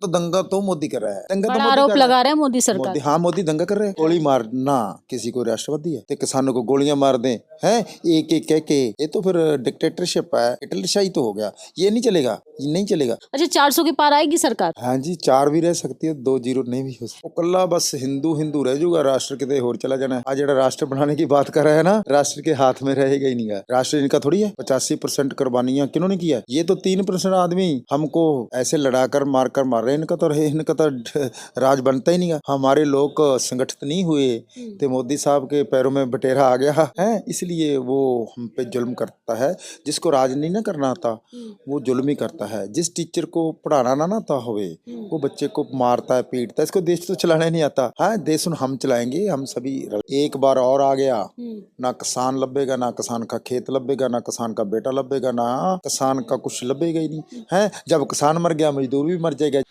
तो दंगा तो मोदी कर रहा है, दंगा तो बड़ा मोदी आरोप कर रहा लगा रहे हैं मोदी है। सरकार। मोदी, हाँ मोदी दंगा कर रहे हैं। गोली मारना किसी को राष्ट्रवादी है, तो किसानों को गोलियां मार दें हैं एक एक कह के, ये तो फिर डिक्टेटरशिप है, हिटलरशाही तो हो गया। ये नहीं चलेगा, ये नहीं चलेगा। अच्छा, 400 के पार आएगी सरकार? हाँ जी, 4 भी रह सकती है, 2 0 नहीं भी हो सकती। वो कल्ला बस हिंदू हिंदू रह जाऊगा, राष्ट्र किते होर चला जाना है। आज जरा राष्ट्र बनाने की बात कर रहे हैं ना, राष्ट्र के हाथ में रहेगा ही नहीं है। राष्ट्र इनका थोड़ी है। 85% कुर्बानियां किन्होंने किया? ये तो 3% आदमी हमको ऐसे लड़ाकर मारकर मार रहे हैं। इनका तो रहे, इनका तो राज बनता ही नहीं है। हमारे लोग संगठित नहीं हुए तो मोदी साहब के पैरों में बटेरा आ गया है, इसलिए वो हम पे जुल्म करता है। जिसको राज नहीं ना करना आता वो जुल्म ही करता है। जिस टीचर को पढ़ाना ना आता होवे वो बच्चे को मारता है, पीटता है। इसको देश तो चलाना ही नहीं आता। हाँ, देश हम चलाएंगे, हम सभी। एक बार और आ गया, ना किसान लभेगा, ना किसान का खेत लभेगा, ना किसान का बेटा लभेगा, ना किसान का कुछ लभेगा ही नहीं है। जब किसान मर गया मजदूर भी मर जाएगा।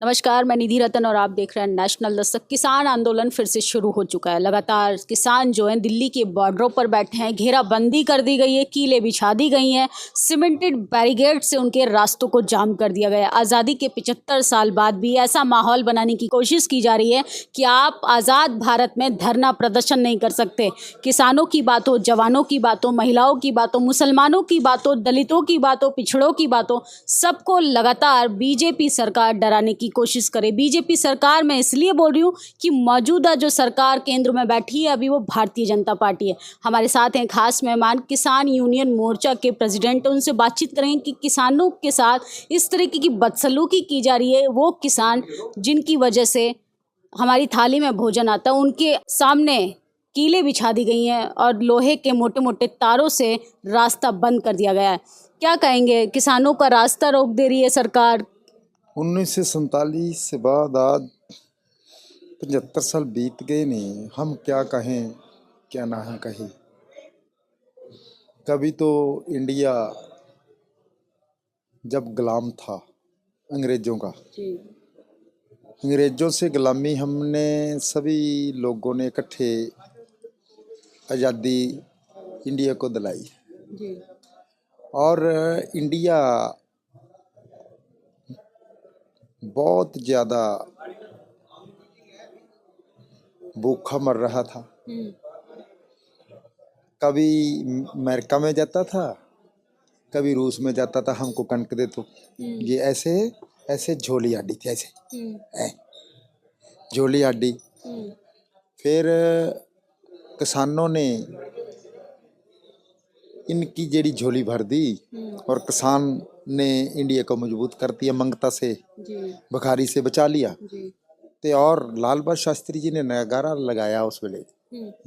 नमस्कार, मैं निधि रतन और आप देख रहे हैं नेशनल दस्तक। किसान आंदोलन फिर से शुरू हो चुका है। लगातार किसान जो हैं दिल्ली के बॉर्डरों पर बैठे हैं, घेराबंदी कर दी गई है, कीलें बिछा दी गई हैं, सीमेंटेड बैरिकेड से उनके रास्तों को जाम कर दिया गया है। आज़ादी के 75 साल बाद भी ऐसा माहौल बनाने की कोशिश की जा रही है कि आप आज़ाद भारत में धरना प्रदर्शन नहीं कर सकते। किसानों की बात हो, जवानों की बात हो, महिलाओं की बात हो, मुसलमानों की बात हो, दलितों की बात हो, पिछड़ों की बात हो, सबको लगातार बीजेपी सरकार डराने की कोशिश करे। बीजेपी सरकार मैं इसलिए बोल रही हूँ कि मौजूदा जो सरकार केंद्र में बैठी है अभी वो भारतीय जनता पार्टी है। हमारे साथ हैं खास मेहमान, किसान यूनियन मोर्चा के प्रेसिडेंट। उनसे बातचीत करेंगे कि किसानों के साथ इस तरीके की बदसलूकी की जा रही है। वो किसान जिनकी वजह से हमारी थाली में भोजन आता है, उनके सामने कीलें बिछा दी गई हैं और लोहे के मोटे मोटे तारों से रास्ता बंद कर दिया गया है। क्या कहेंगे, किसानों का रास्ता रोक दे रही है सरकार? 1947 से बाद आज 75 साल बीत गए नहीं। हम क्या कहें, क्या ना कहें। कभी तो इंडिया जब गुलाम था अंग्रेजों का, अंग्रेजों से गुलामी हमने सभी लोगों ने इकट्ठे आज़ादी इंडिया को दिलाई। और इंडिया बहुत ज़्यादा भूखा मर रहा था। कभी अमेरिका में जाता था, कभी रूस में जाता था, हमको कनक दे तो ये ऐसे ऐसे झोली आडी थी, ऐसे झोली आडी। फिर किसानों ने इनकी जेड़ी झोली भर दी और किसान ने इंडिया को मजबूत कर दिया, मंगता से भिखारी से बचा लिया। ते और लाल बहादुर शास्त्री जी ने नगारा लगाया उस वेले,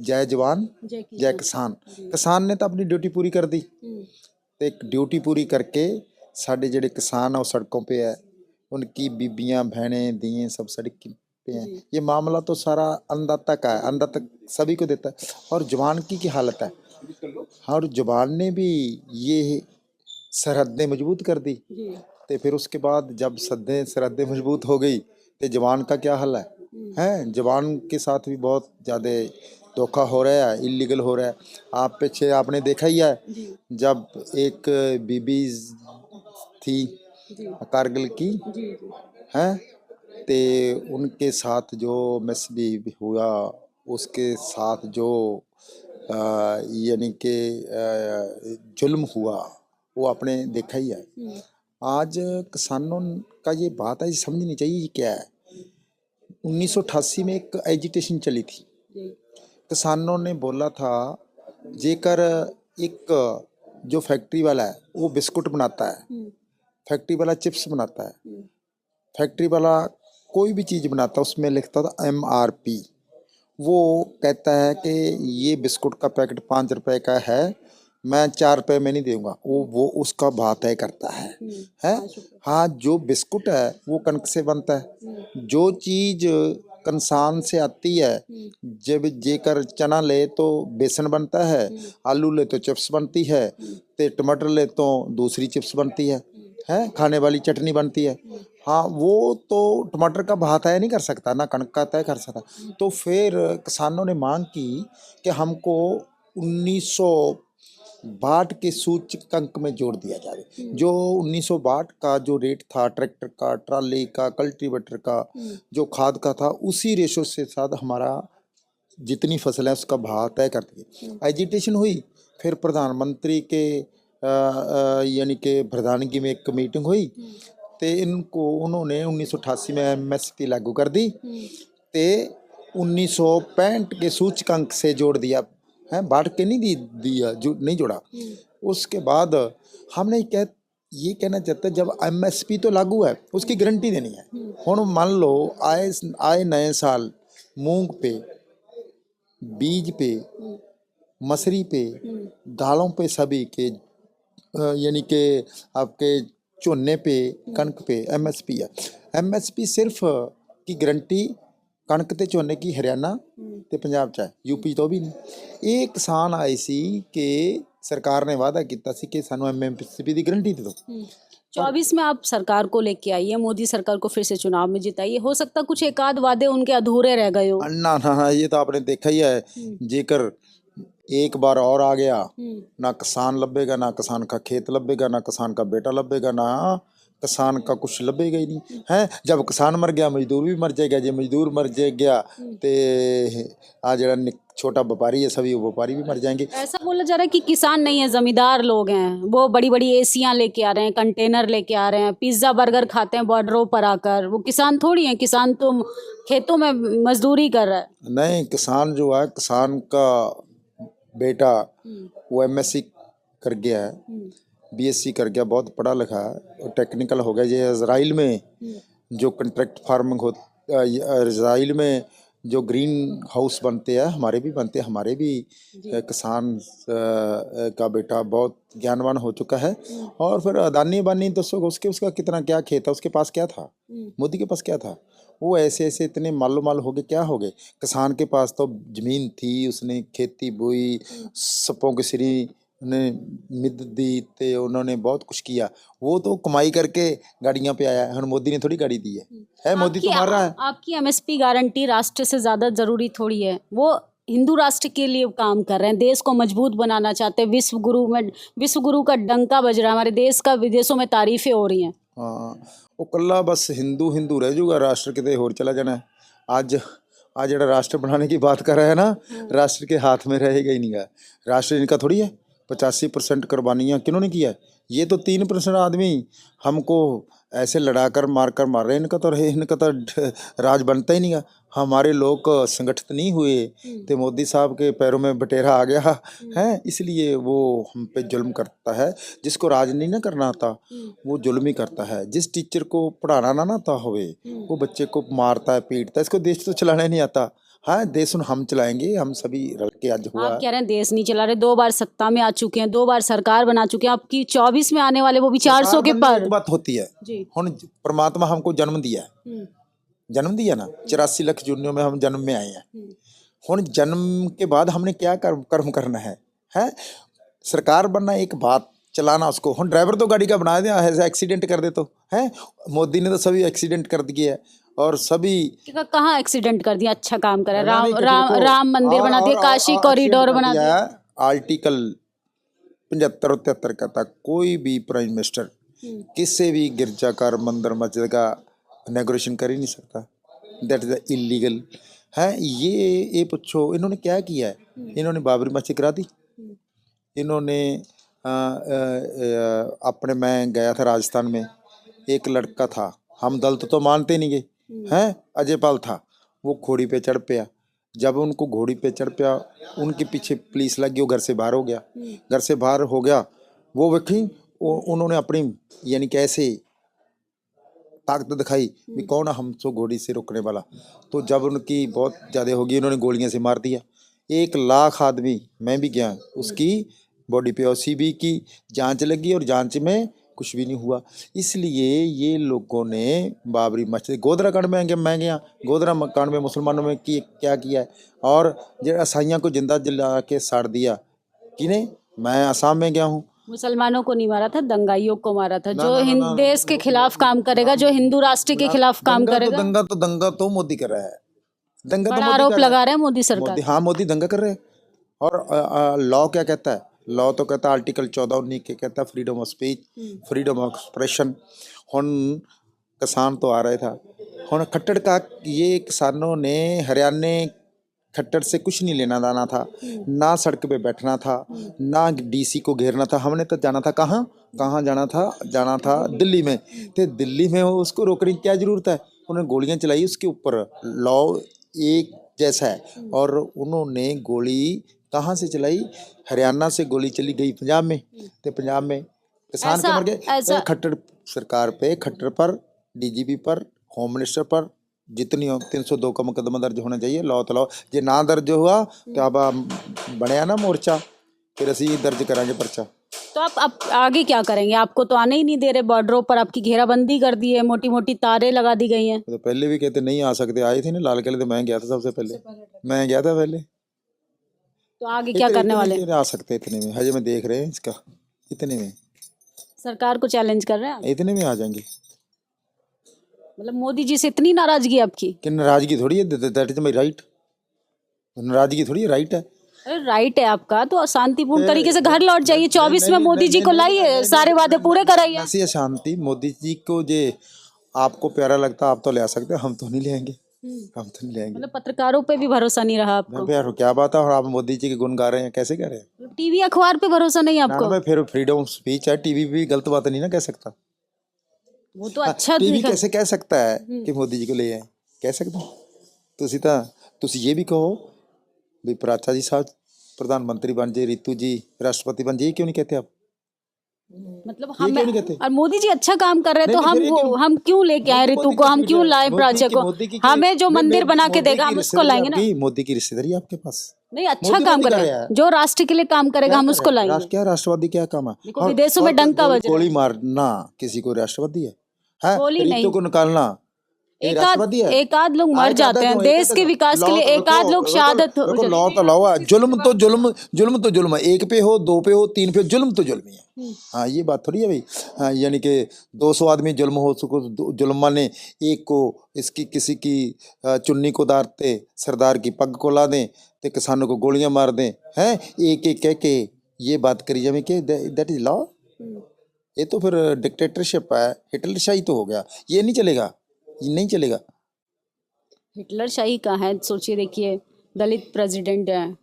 जय जवान जय किसान। किसान ने तो अपनी ड्यूटी पूरी कर दी। तो एक ड्यूटी पूरी करके साढ़े जेडे किसान है वो सड़कों पे है, उनकी बीबियां बहनें दिए सब सड़क पे हैं। ये मामला तो सारा अन्नदाता का है, अन्नदाता सभी को देता है। और जवान की हालत है, और जवान ने भी ये सरहदें मजबूत कर दी। तो फिर उसके बाद जब सरहदें मजबूत हो गई तो जवान का क्या हाल है? जवान के साथ भी बहुत ज़्यादा धोखा हो रहा है, इलीगल हो रहा है। आप पीछे आपने देखा ही है, जब एक बीबी थी कारगिल की है, ते उनके साथ जो मिसबीहेव हुआ, उसके साथ जो यानी कि जुल्म हुआ, वो आपने देखा ही है। आज किसानों का ये बात है, समझनी चाहिए ये क्या है। 1988 में एक एजिटेशन चली थी, किसानों ने बोला था जेकर एक जो फैक्ट्री वाला है वो बिस्कुट बनाता है, फैक्ट्री वाला चिप्स बनाता है, फैक्ट्री वाला कोई भी चीज़ बनाता है, उसमें लिखता था MRP। वो कहता है कि ये बिस्कुट का पैकेट 5 रुपए का है, मैं 4 रुपए में नहीं दूंगा, वो उसका भाव तय करता है। हाँ, जो बिस्कुट है वो कनक से बनता है। जो चीज़ किसान से आती है, जब जेकर चना ले तो बेसन बनता है, आलू ले तो चिप्स बनती है, ते टमाटर ले तो दूसरी चिप्स बनती है, खाने वाली चटनी बनती है। हाँ, वो तो टमाटर का भाव तय नहीं कर सकता, ना कनक का तय कर सकता। तो फिर किसानों ने मांग की कि हमको बाट के सूचकांक में जोड़ दिया जाए। जो 1962 का जो रेट था ट्रैक्टर का, ट्राली का, कल्टीवेटर का, जो खाद का था, उसी रेशो से साथ हमारा जितनी फसल है उसका भाव तय कर दिए। एजिटेशन हुई, फिर प्रधानमंत्री के यानी कि प्रधानगी में एक मीटिंग हुई, तो इनको उन्होंने 1988 में एमएसपी लागू कर दी, ते 1965 के सूचकांक से जोड़ दिया है, बांट के नहीं दिया, जो नहीं जोड़ा। उसके बाद हमने ये कहना चाहते हैं, जब एमएसपी तो लागू है, उसकी गारंटी देनी है। हुण मान लो आए नए साल मूंग पे, बीज पे, मसरी पे, दालों पे, सभी के यानी कि आपके झोने पे, कणक पे एमएसपी है। एमएसपी सिर्फ की गारंटी कणक ते झोने की हरियाणा ते पंजाब च है, यूपी तो भी नहीं। एक किसान आए सी कि सरकार ने वादा किया सी कि सानू एमएसपी की गारंटी दे दो। 24 में आप सरकार को लेके आइए, मोदी सरकार को फिर से चुनाव में जिताइए, हो सकता कुछ एक आध वादे उनके अधूरे रह गए हो। ना ना ना, ये तो आपने देखा ही है, जेकर एक बार और आ गया, ना किसान लभेगा, ना किसान का खेत लभेगा, ना किसान का बेटा लभेगा, ना किसान का कुछ लभेगा ही नहीं है। जब किसान मर गया मजदूर भी मर जाएगा, जो मजदूर मर गया तो आ जरा छोटा व्यापारी है, सभी व्यापारी भी मर जाएंगे। ऐसा बोला जा रहा है कि किसान नहीं है, जमींदार लोग हैं, वो बड़ी बड़ी एसियां लेके आ रहे हैं, कंटेनर लेके आ रहे हैं, पिज्जा बर्गर खाते हैं बॉर्डरों पर आकर। वो किसान थोड़ी है, किसान तो खेतों में मजदूरी कर रहा है। नहीं, किसान जो है, किसान का बेटा वो एमएससी कर गया है, बीएससी कर गया, बहुत पढ़ा लिखा है और टेक्निकल हो गया। ये इजराइल में जो कंट्रैक्ट फार्मिंग हो, इजराइल में जो ग्रीन हाउस बनते हैं, हमारे भी बनते हैं, हमारे भी किसान का बेटा बहुत ज्ञानवान हो चुका है। और फिर अदानी बानी तो उसका कितना क्या खेत है, उसके पास क्या था, मोदी के पास क्या था, वो ऐसे ऐसे इतने मालो माल हो गए, क्या हो गए। किसान के पास तो जमीन थी, उसने खेती बोई, सपों के श्री ने मिद दी, ते उन्होंने बहुत कुछ किया। वो तो कमाई करके गाड़ियां पे आया है, मोदी ने थोड़ी गाड़ी दी है मोदी तो मार रहा है। आपकी एमएसपी गारंटी राष्ट्र से ज्यादा जरूरी थोड़ी है, वो हिंदू राष्ट्र के लिए काम कर रहे हैं, देश को मजबूत बनाना चाहते हैं। विश्व गुरु का डंका बज रहा है, हमारे देश का विदेशों में तारीफें हो रही हैं। हाँ, वो कल्ला बस हिंदू हिंदू रह जाऊगा, राष्ट्र किते होर चला जाना है। आज आज जरा राष्ट्र बनाने की बात कर रहे हैं ना, राष्ट्र के हाथ में रहेगा ही नहीं गा। राष्ट्र इनका थोड़ी है। 85% कुर्बानियाँ किन्होंने किया है? ये तो 3% आदमी हमको ऐसे लड़ाकर मार रहे हैं। इनका तो राज बनता ही नहीं गा। हमारे लोग संगठित नहीं हुए तो मोदी साहब के पैरों में बटेरा आ गया है, इसलिए वो हम पे जुल्म करता है। जिसको राज नहीं ना करना आता वो जुल्म ही करता है। जिस टीचर को पढ़ाना ना आता होवे वो बच्चे को मारता है, पीटता है। इसको देश तो चलाना नहीं आता। हाँ, देश हम चलाएंगे, हम सभी रल के। आज हुआ आप कह रहे हैं देश नहीं चला रहे, 2 बार सत्ता में आ चुके हैं, 2 बार सरकार बना चुके हैं, आपकी 24 में आने वाले वो भी 400 के पर। बात होती है जी। हुण परमात्मा हमको जन्म दिया, जन्म दिया ना, 84 लाख जूनियों में हम जन्म में आए हैं। हुण जन्म के बाद हमने क्या कर्म करना है? सरकार बनना एक बात, चलाना उसको। हुण ड्राइवर तो गाड़ी का बना दिया, ऐसा एक्सीडेंट कर दे तो है। मोदी ने तो सभी एक्सीडेंट कर दिए है और सभी कहाँ एक्सीडेंट कर दिया, अच्छा काम करा। राम मंदिर बना दिया, काशी कॉरिडोर बना दिया। आर्टिकल 75 और 73 का था, कोई भी प्राइम मिनिस्टर किसी भी गिरजाघर मंदिर मस्जिद का इनॉग्रेशन कर ही नहीं सकता। दैट इज इलीगल है। ये पूछो इन्होंने क्या किया है? इन्होंने बाबरी मस्जिद करा दी। इन्होंने अपने, मैं गया था राजस्थान में, एक लड़का था, हम दलित तो मानते नहीं गए हैं, अजयपाल था, वो घोड़ी पे चढ़ पाया। जब उनको घोड़ी पे चढ़ पाया, उनके पीछे पुलिस लगी, वो घर से बाहर हो गया। घर से बाहर हो गया, वो वही उन्होंने अपनी यानी कैसे ताकत दिखाई भी कौन हमको घोड़ी से रोकने वाला। तो जब उनकी बहुत ज़्यादा होगी, उन्होंने गोलियां से मार दिया। 1 लाख आदमी, मैं भी गया, उसकी बॉडी पे और सीबी की जांच लगी और जांच में कुछ भी नहीं हुआ। इसलिए ये लोगों ने बाबरी मस्जिद, गोधरा कांड में मैं गया, गोधरा कांड में मुसलमानों में क्या किया है, और जो ईसाइयों को जिंदा जला के साड़ दिया किने। मैं असम में गया हूँ, मुसलमानों को नहीं मारा था, दंगाइयों को मारा था। जो देश के खिलाफ काम करेगा, जो हिंदू राष्ट्र के खिलाफ काम करेगा। दंगा तो मोदी कर रहा है। दंगा बड़ा आरोप लगा रहे हैं मोदी सरकार। हाँ, मोदी दंगा कर रहे हैं। और लॉ क्या कहता है? लॉ तो कहता आर्टिकल 14-19 के कहता freedom of speech, freedom of expression. हुण किसान तो आ रहा था, हुण खट्टर का ये किसानों ने हरियाणे खट्टर से कुछ नहीं लेना देना था, ना सड़क पे बैठना था, ना डीसी को घेरना था। हमने तो जाना था कहाँ कहाँ जाना था दिल्ली में। तो दिल्ली में उसको रोकने की क्या जरूरत है? उन्होंने गोलियां चलाई उसके ऊपर। लॉ एक जैसा है और उन्होंने गोली कहाँ से चलाई? हरियाणा से गोली चली गई पंजाब में, तो पंजाब में किसान के मर गए। ऐसा खट्टर सरकार पे, खट्टर पर, डीजीपी पर, होम मिनिस्टर पर जितनी हो 302 का मुकदमा दर्ज होना चाहिए। लॉ तो लॉ जे ना दर्ज हुआ तो अब बनया ना मोर्चा, फिर असी दर्ज करांगे पर्चा। तो आप आगे क्या करेंगे? आपको तो आने ही नहीं दे रहे बॉर्डरों पर, आपकी घेराबंदी कर दी है, मोटी मोटी तारें लगा दी गई हैं। तो पहले भी कहते नहीं आ सकते, आए थे ना लाल किले, तो मैं गया था सबसे पहले, मैं गया था पहले। तो आगे क्या करने वाले? आ सकते इतने में, हजे में देख रहे हैं इसका, इतने में सरकार को चैलेंज कर रहे हैं आप? इतने में आ जाएंगे। मतलब मोदी जी से इतनी नाराजगी आपकी? कि नाराजगी थोड़ी है, दैट इज माई राइट। नाराजगी थोड़ी है, राइट है। अरे राइट है आपका, तो शांतिपूर्ण तरीके से घर लौट जाइए। 24 में मोदी जी को लाइए, सारे वादे पूरे कराइए। ऐसी शांति मोदी जी को जे आपको प्यारा लगता आप तो ले आ सकते, हम तो नहीं ले आएंगे, हम तो नहीं ले आएंगे। मतलब पत्रकारों पे भी भरोसा नहीं रहा आपको? यार क्या बात है, और आप मोदी जी के गुण गा रहे हैं, कैसे गा रहे हैं? टीवी अखबार पे भरोसा नहीं है ना आपको? मैं फिर फ्रीडम ऑफ स्पीच है, टीवी भी गलत बात नहीं ना कह सकता। वो तो अच्छा टीवी दिखा। कैसे कह सकता है कि मोदी जी को ले आए? कह सकता ਤੁਸੀਂ ਤਾਂ ਤੁਸੀਂ ये भी कहो भी प्राचा जी साहब प्रधानमंत्री बन जाए, रितु जी राष्ट्रपति बन जाए, क्यों नहीं कहते आप? मतलब ये हम क्यों नहीं कहते? और मोदी जी अच्छा काम कर रहे हैं तो नहीं, फिर ये क्यों? हम क्यों लेके आए ऋतु को, हम क्यों लाए प्राचा को? हमें जो मंदिर बना के देगा हम उसको लाएंगे ना। मोदी की रिश्तेदारी है आपके पास? नहीं, अच्छा काम कर रहे हैं, जो राष्ट्र के लिए काम करेगा हम उसको लाएंगे। क्या राष्ट्रवादी क्या काम है? देखो विदेशों में डंका बज रहा है। गोली मारना किसी को राष्ट्रवादी है? गोली नहीं, रितु को निकालना एक आध लोग मर जाते हैं देश के विकास के लिए, एक आध लोग शहादत हो जाती है। लॉ तो लॉ है, जुल्म तो जुल्म, जुल्म तो जुल्म है, एक पे हो, दो पे हो, तीन पे हो, जुल्म तो जुल्म ही है। हाँ ये बात थोड़ी है भाई। हाँ, यानी कि 200 आदमी जुल्म हो सको, जुल्म माने एक को इसकी किसी की चुन्नी को दारते, सरदार की पग को ला दें, तो किसानों को गोलियां मार दें, हैं एक एक कह के ये बात करी जाए कि दैट इज लॉ। ये तो फिर डिक्टेटरशिप है, हिटलरशाही तो हो गया, ये नहीं चलेगा, ये नहीं चलेगा। हिटलर शाही का है? सोचिए, देखिए दलित प्रेसिडेंट है,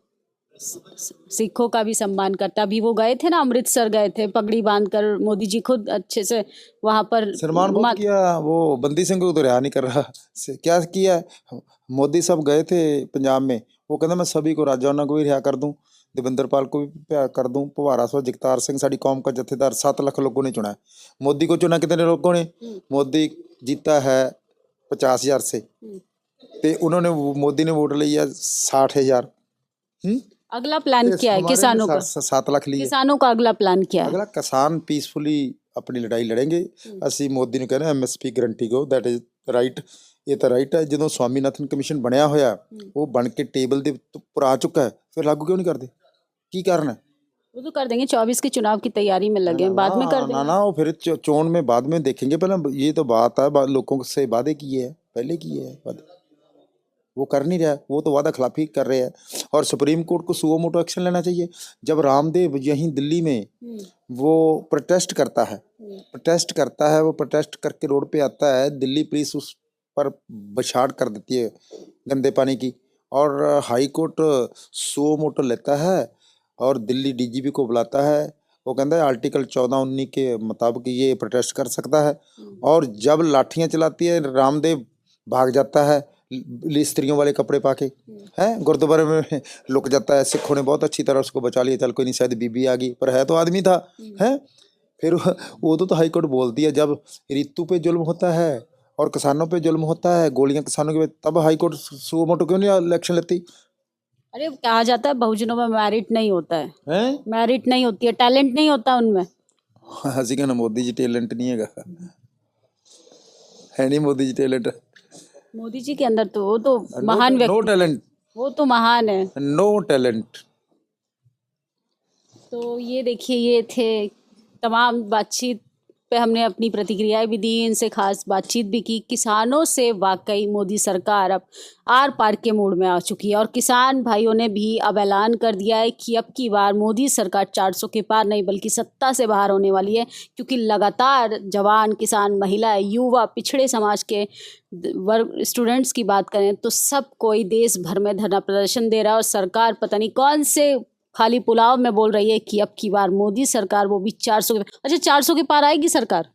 सिखों का भी सम्मान करता। अभी वो गए थे ना, अमृतसर गए थे पगड़ी बांधकर, मोदी जी खुद अच्छे से वहां पर सम्मान बहुत किया। वो बंदी सिंह को तो रिहा नहीं कर रहा, क्या किया? मोदी साहब गए थे पंजाब में, वो कहता मैं सभी को, राजौना को भी रिहा कर दूं, देवेंद्र पाल को भी रिहा कर दूं, पवारा सो जगतार सिंह साड़ी कौम का जत्थेदार 7 लाख लोगों ने चुना है। मोदी को चुना कितने लोगों ने? मोदी जीता है 50,000 से, ते उन्होंने मोदी ने वोट लिया 60,000। अगला प्लान क्या है किसानों का? 7 लाख लिए। किसानों का अगला प्लान क्या है? अगला किसान पीसफुली अपनी लड़ाई लड़ेंगे। ਅਸੀਂ ਮੋਦੀ ਨੂੰ ਕਹਿੰਦੇ MSP ਗਰੰਟੀ ਕੋ, ਦੈਟ ਇਜ਼ ਰਾਈਟ। ਇਹ ਤਾਂ ਰਾਈਟ ਹੈ। ਜਦੋਂ ਸਵਾਮੀਨਾਥਨ ਕਮਿਸ਼ਨ ਬਣਿਆ ਹੋਇਆ, ਉਹ ਬਣ ਕੇ ਟੇਬਲ ਦੇ ਉੱਪਰ ਆ ਚੁੱਕਾ ਹੈ, ਫਿਰ ਲਾਗੂ ਕਿਉਂ ਨਹੀਂ ਕਰਦੇ? ਕੀ ਕਾਰਨ है? वो तो कर देंगे, 24 के चुनाव की तैयारी में लगे हैं, बाद में कर देंगे। ना वो फिर चोन में बाद में देखेंगे, पहले ये तो बात है, लोगों से वादे किए है, पहले किए है वादे, वो कर नहीं रहा, वो तो वादा खिलाफी कर रहे हैं। और सुप्रीम कोर्ट को सुओ मोटो एक्शन लेना चाहिए। जब रामदेव यहीं दिल्ली में वो प्रोटेस्ट करता है, वो प्रोटेस्ट करके रोड पे आता है, दिल्ली पुलिस उस पर बछाड़ कर देती है गंदे पानी की, और हाई कोर्ट सुओ मोटो लेता है और दिल्ली डीजीपी को बुलाता है। वो कहता है आर्टिकल 14-19 के मुताबिक ये प्रोटेस्ट कर सकता है। और जब लाठियाँ चलाती है, रामदेव भाग जाता है स्त्रियों वाले कपड़े पाके, हैं गुरुद्वारे में लुक जाता है। सिखों ने बहुत अच्छी तरह उसको बचा लिया, चल कोई नहीं, शायद बीबी आ गई, पर है तो आदमी था, हैं। फिर वो तो हाई कोर्ट बोलती है जब रितु पे जुल्म होता है और किसानों पे जुल्म होता है, गोलियां किसानों के, तब हाई कोर्ट सुओ मोटो क्यों नहीं इलेक्शन लेती? अरे कहा जाता है बहुजनों में मेरिट नहीं होता है, हैं मेरिट नहीं होती है, टैलेंट नहीं होता उनमें। ਅਸੀਂ ਕਹਿੰਦੇ ਮੋਦੀ ਜੀ ਟੈलेंट नहीं ਹੈਗਾ, है नहीं मोदी जी टैलेंट। मोदी जी के अंदर तो वो तो महान नो व्यक्ति, टैलेंट, वो तो महान है। No talent. तो ये देखिए, ये थे तमाम बातचीत पे हमने अपनी प्रतिक्रियाएं भी दी, इनसे खास बातचीत भी की। किसानों से वाकई मोदी सरकार अब आर पार के मूड में आ चुकी है और किसान भाइयों ने भी अब ऐलान कर दिया है कि अब की बार मोदी सरकार 400 के पार नहीं बल्कि सत्ता से बाहर होने वाली है, क्योंकि लगातार जवान, किसान, महिला, युवा, पिछड़े समाज के वर्ग, स्टूडेंट्स की बात करें तो सब कोई देश भर में धरना प्रदर्शन दे रहा है और सरकार पता नहीं कौन से खाली पुलाव में बोल रही है कि अब की बार मोदी सरकार, वो भी 400 के। अच्छा, 400 के पार आएगी सरकार?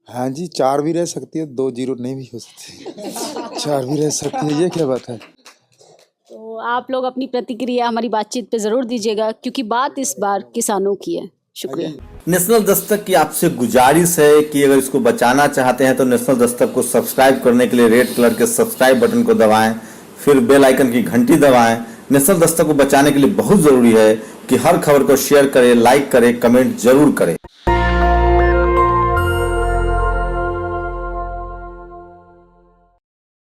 हाँ जी, 4 भी रह सकती है, 2 0 नहीं भी हो सकती, 4 भी रह सकती है, ये क्या बात है। तो आप लोग अपनी प्रतिक्रिया हमारी बातचीत पे ज़रूर दीजिएगा, क्योंकि बात इस बार किसानों की है। शुक्रिया। नेशनल दस्तक की आपसे गुजारिश है कि अगर इसको बचाना चाहते हैं तो नेशनल दस्तक को सब्सक्राइब करने के लिए रेड कलर के सब्सक्राइब बटन को दबाएं, फिर बेल आइकन की घंटी दबाएं। नेशनल दस्तक को बचाने के लिए बहुत जरूरी है कि हर खबर को शेयर करें, लाइक करें, कमेंट जरूर करें।